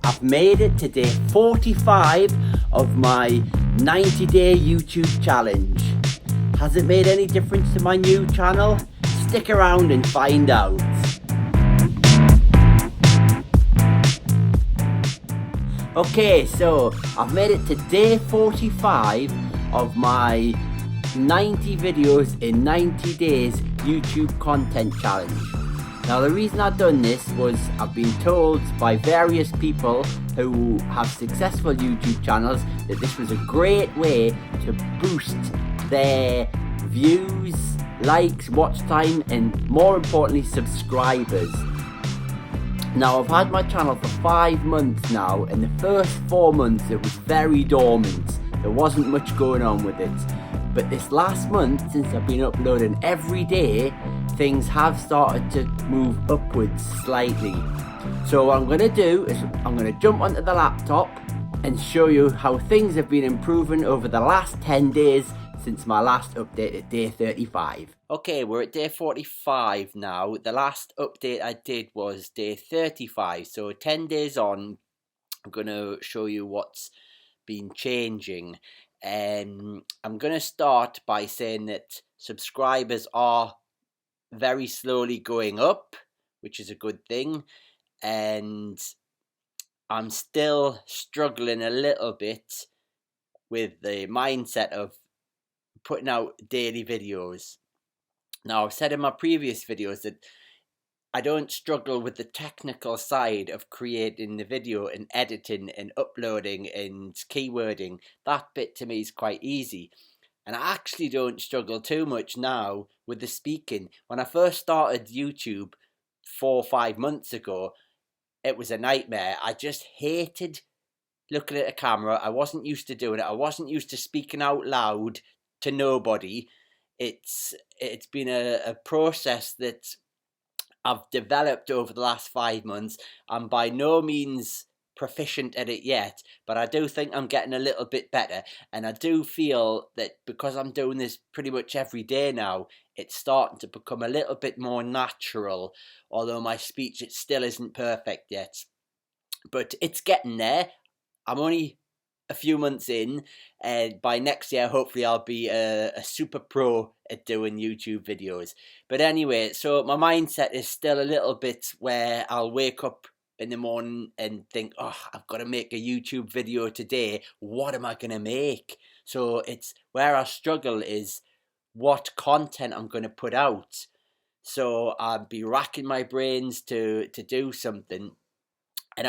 I've made it to day 45 of my 90-day YouTube challenge. Has it made any difference to my new channel? Stick around and find out. Okay, so I've made it to day 45 of my 90 videos in 90 days YouTube content challenge. Now the reason I've done this was I've been told by various people who have successful YouTube channels that this was a great way to boost their views, likes, watch time, and more importantly subscribers. Now I've had my channel for 5 months now, and the first 4 months it was very dormant. There wasn't much going on with it. But this last month, since I've been uploading every day, things have started to move upwards slightly. So what I'm going to do is I'm going to jump onto the laptop and show you how things have been improving over the last 10 days since my last update at day 35. Okay, we're at day 45 now. The last update I did was day 35. So 10 days on, I'm going to show you what's been changing. I'm going to start by saying that subscribers are very slowly going up, which is a good thing, and I'm still struggling a little bit with the mindset of putting out daily videos. Now, I've said in my previous videos that I don't struggle with the technical side of creating the video and editing and uploading and keywording. That bit to me is quite easy. And I actually don't struggle too much now with the speaking. When I first started YouTube 4 or 5 months ago, it was a nightmare. I just hated looking at a camera. I wasn't used to doing it. I wasn't used to speaking out loud to nobody. It's been a process that I've developed over the last 5 months. I'm by no means proficient at it yet, but I do think I'm getting a little bit better, and I do feel that because I'm doing this pretty much every day now, it's starting to become a little bit more natural, although my speech, it still isn't perfect yet, but it's getting there. I'm only a few months in, and by next year hopefully I'll be a super pro at doing YouTube videos. But anyway, so my mindset is still a little bit where I'll wake up in the morning and think, oh, I've got to make a YouTube video today. What am I going to make? So it's where I struggle is what content I'm going to put out. So I'll be racking my brains to do something. And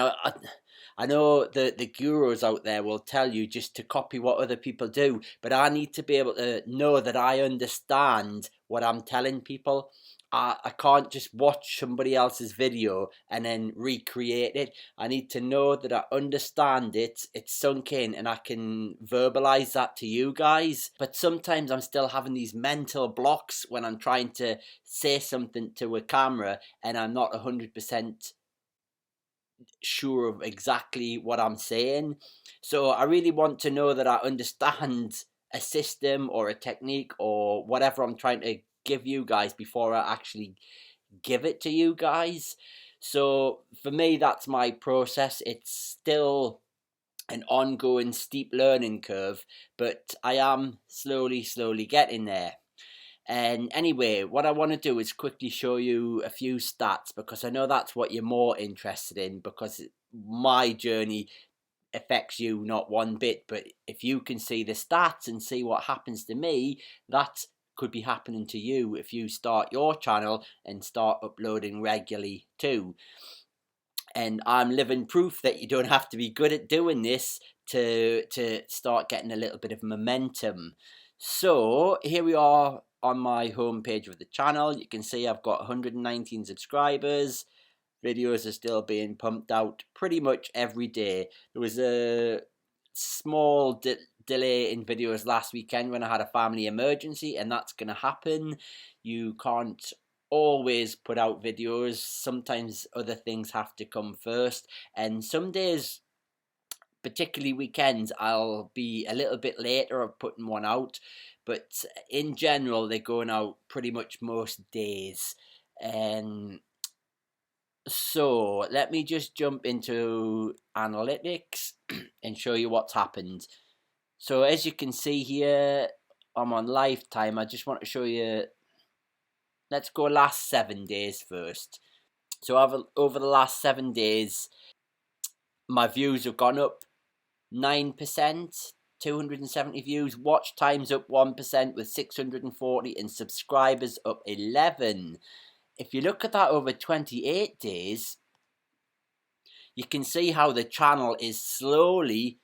I know the gurus out there will tell you just to copy what other people do, but I need to be able to know that I understand what I'm telling people. I can't just watch somebody else's video and then recreate it. I need to know that I understand it, it's sunk in, and I can verbalize that to you guys. But sometimes I'm still having these mental blocks when I'm trying to say something to a camera and I'm not 100% sure of exactly what I'm saying. So I really want to know that I understand a system or a technique or whatever I'm trying to give you guys before I actually give it to you guys. So for me, that's my process. It's still an ongoing steep learning curve, but I am slowly getting there. And anyway, what I want to do is quickly show you a few stats, because I know that's what you're more interested in, because my journey affects you not one bit. But if you can see the stats and see what happens to me, that could be happening to you if you start your channel and start uploading regularly too. And I'm living proof that you don't have to be good at doing this to start getting a little bit of momentum. So here we are on my homepage of the channel. You can see I've got 119 subscribers. Videos are still being pumped out pretty much every day. There was a small delay in videos last weekend when I had a family emergency, and that's going to happen. You can't always put out videos. Sometimes other things have to come first, and some days, particularly weekends, I'll be a little bit later of putting one out, but in general they're going out pretty much most days. And So let me just jump into analytics and show you what's happened. So as you can see here, I'm on lifetime. I just want to show you, let's go last 7 days first. So over the last 7 days, my views have gone up 9%, 270 views. Watch time's up 1% with 640, and subscribers up 11. If you look at that over 28 days, you can see how the channel is slowly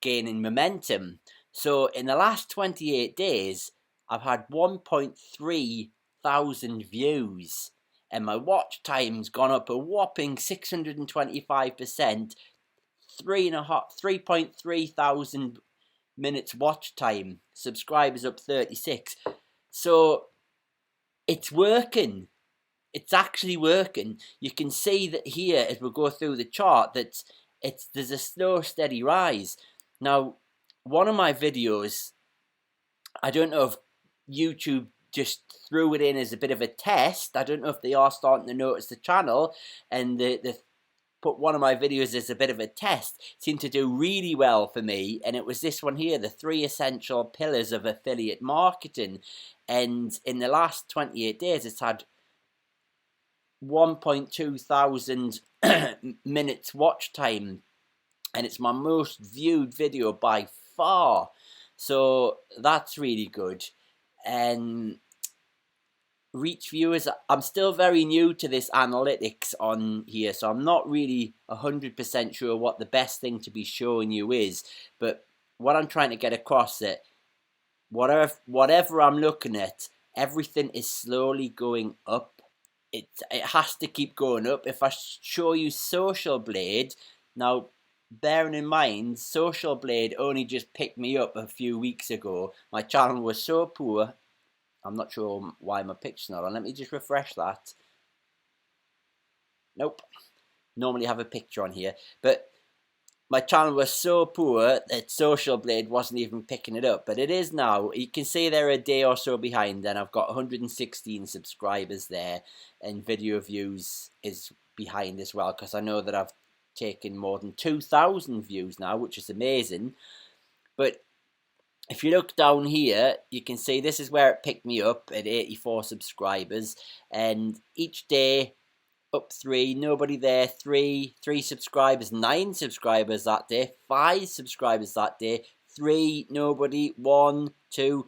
gaining momentum. So in the last 28 days, I've had 1.3 thousand views, and my watch time's gone up a whopping 625%, 3.3 thousand minutes watch time. Subscribers up 36. So it's working. It's actually working. You can see that here as we go through the chart that there's a slow, steady rise. Now, one of my videos, I don't know if YouTube just threw it in as a bit of a test. I don't know if they are starting to notice the channel, and they put one of my videos as a bit of a test. It seemed to do really well for me, and it was this one here, the 3 essential pillars of affiliate marketing. And in the last 28 days, it's had 1.2 thousand minutes watch time, and it's my most viewed video by far. So that's really good. And reach viewers, I'm still very new to this analytics on here, so I'm not really 100% sure what the best thing to be showing you is. But what I'm trying to get across, that whatever I'm looking at, everything is slowly going up. It has to keep going up. If I show you Social Blade, now bearing in mind, Social Blade only just picked me up a few weeks ago. My channel was so poor. I'm not sure why my picture's not on. Let me just refresh that. Nope. Normally have a picture on here. But my channel was so poor that Social Blade wasn't even picking it up. But it is now. You can see they're a day or so behind, and I've got 116 subscribers there. And video views is behind as well, because I know that I've taken more than 2,000 views now, which is amazing. But if you look down here, you can see this is where it picked me up at 84 subscribers. And each day, up 3, nobody there, 3 subscribers, 9 subscribers that day, 5 subscribers that day, 3, nobody, 1, 2.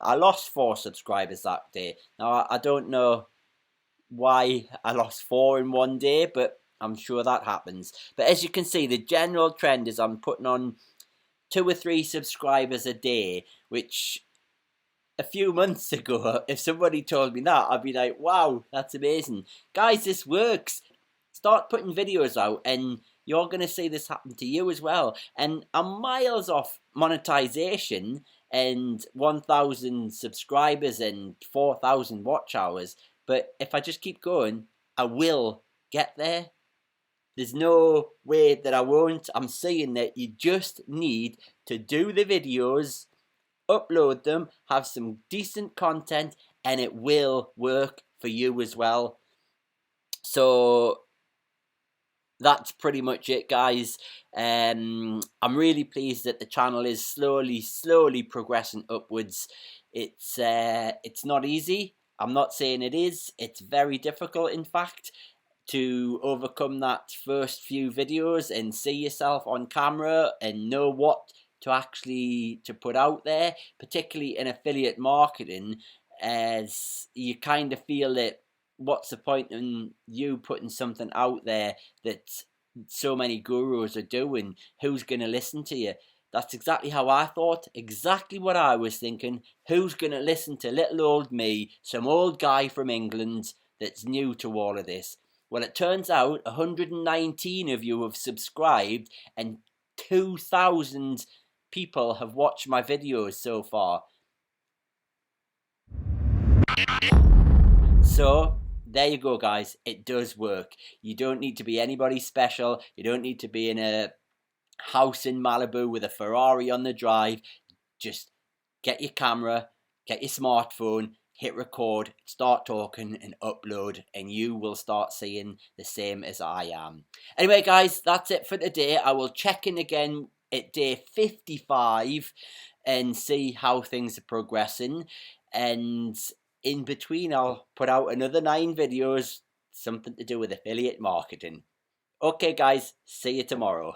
I lost 4 subscribers that day. Now, I don't know why I lost 4 in one day, but I'm sure that happens. But as you can see, the general trend is I'm putting on 2 or 3 subscribers a day, which a few months ago, if somebody told me that, I'd be like, wow, that's amazing. Guys, this works. Start putting videos out and you're going to see this happen to you as well. And I'm miles off monetization and 1,000 subscribers and 4,000 watch hours. But if I just keep going, I will get there. There's no way that I won't. I'm saying that you just need to do the videos, upload them, have some decent content, and it will work for you as well. So that's pretty much it, guys. I'm really pleased that the channel is slowly progressing upwards. It's not easy. I'm not saying it is. It's very difficult, in fact, to overcome that first few videos and see yourself on camera and know what to actually put out there, particularly in affiliate marketing, as you kind of feel that what's the point in you putting something out there that so many gurus are doing? Who's going to listen to you? That's exactly how I thought, exactly what I was thinking. Who's going to listen to little old me, some old guy from England that's new to all of this? Well, it turns out 119 of you have subscribed and 2,000 people have watched my videos so far. So there you go, guys. It does work. You don't need to be anybody special. You don't need to be in a house in Malibu with a Ferrari on the drive. Just get your camera, get your smartphone, hit record, start talking and upload, and you will start seeing the same as I am. Anyway guys, that's it for today. I will check in again at day 55 and see how things are progressing, and in between I'll put out another 9 videos, something to do with affiliate marketing. Okay guys, see you tomorrow.